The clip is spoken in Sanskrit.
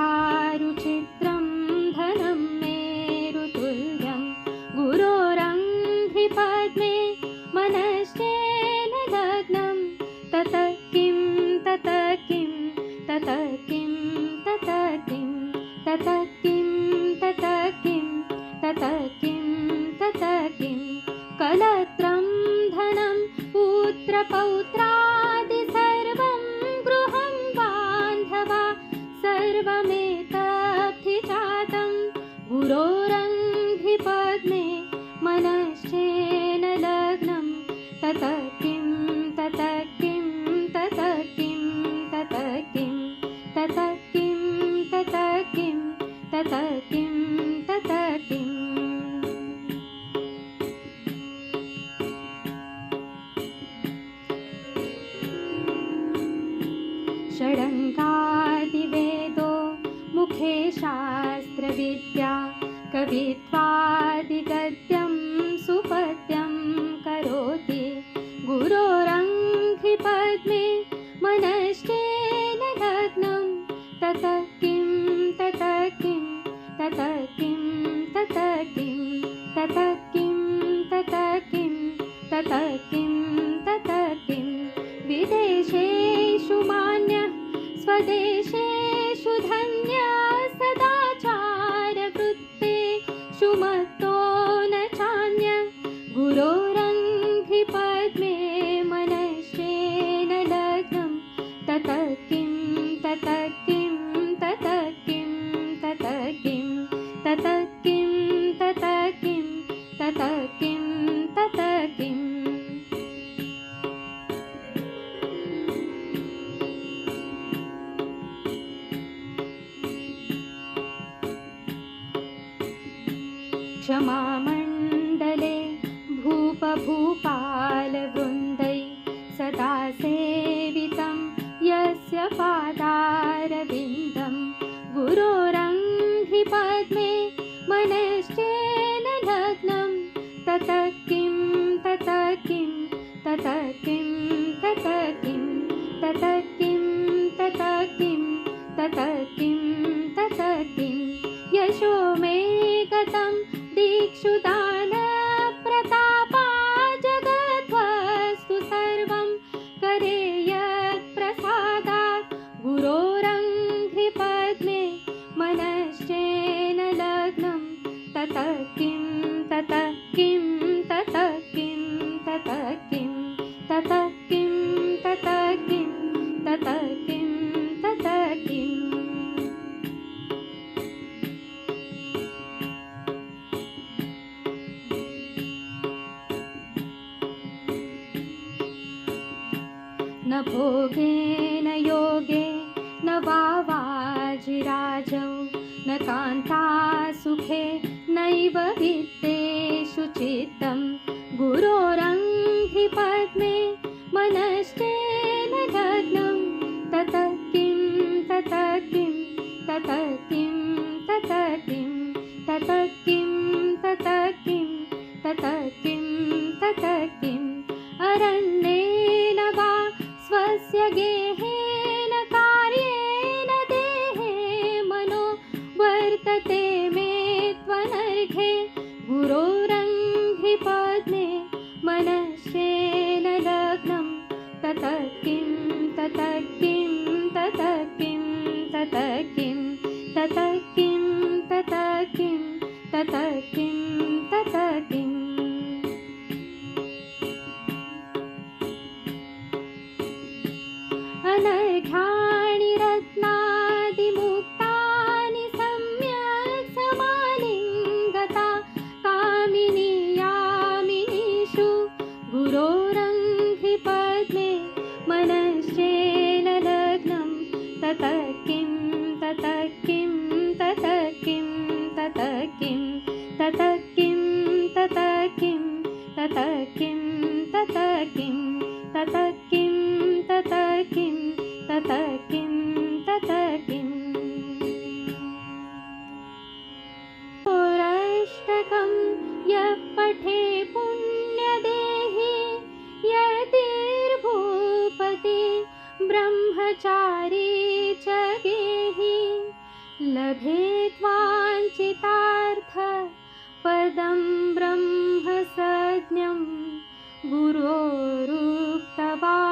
यशश्चारुचित्रं धनं मेरुतुल्यं गुरोरङ्घ्रिपद्मे मनश्चेन लग्नं ततः किं ततः किं ततः किं ततः किं ततः किं ततः किं ततः किं ततः किं कलत्रं धनं पुत्रपौत्रादि सर्वं गृहं बान्धवा सर्वमेतद्धिजातं गुरोरङ्घ्रिपद्मे मनश्चेन लग्नं ततः किं ततः किं ततः किं ततः किं ततः किं ततः किं ततः किं ततः किम् षडङ्गादिवेदो मुखे शास्त्रविद्या कवित्वादिगद्यं सुपद्यं करोति गुरोरङ्घ्रिपद्मे मनश्चेन लग्नं ततः किं ततः किं ततः किं ततः किं ततः किं ततः किं ततः किं ततः किं विदेशेषु मान्यः स्वदेशेषु धन्यः सदाचारवृत्तेषु मत्तो न चान्यः गुरोरङ्घ्रिपद्मे मनश्चेन लग्नं ततः किं ततः किं ततः किं ततः किं ततः किं ततः किं ततः किं ततः किम् क्षमामण्डले भूपभूपालवृन्दै सदा सेवितं यस्य पादारविन्दं गुरोरङ्घ्रिपद्मे मनश्चेन लग्नं ततः किं ततः किं ततः किं ततः किं ततः किं ततः किं ततः किं ततः किं यशो मे गतं दीक्षु दानप्रतापा जगद्वस्तु सर्वं करे यत्प्रसादात् गुरोरङ्घ्रिपद्मे मनश्चेन लग्नं ततः किं ततः किं ततः किं ततः किं ततः किं ततः किं ततः किं ततः किम् न भोगेन योगे न वा वाजिराजौ न कान्ता सुखे नैव वित्तेषु चित्तं गुरोरङ्घ्रिपद्मे मनश्चेन लग्नं ततः किं ततः किं ततः किं ततः किं ततः किं ततः किं ततः किं ततः किम् अरण्येन वा स्वस्य गेहेन कार्येण देहे मनो वर्तते मे त्वनर्घे गुरोरङ्घ्रिपद्मे मनश्चेन लग्नं ततः किं ततः किं ततः किं ततः किं ततः किं ततः किं ततः किं ततः किम् अनर्घ्याणि रत्नादिमुक्तानि सम्यक् समालिङ्गता कामिनी यामिनीषु गुरोरङ्घ्रिपद्मे मनश्चेन लग्नं ततः किं ततः किं ततः किं ततः किं ततः किं ततः किं ततः किं ततः किं ततः किं ततः किं ततः किं ततः किम् पुरष्टकं यः पठे पुण्यदेहि यतिर्भूपति ब्रह्मचारी च गेहि लभेत्वाञ्छितार्थ पदं ब्रह्म सज्ञं गुरोरुक्तवाक्यम्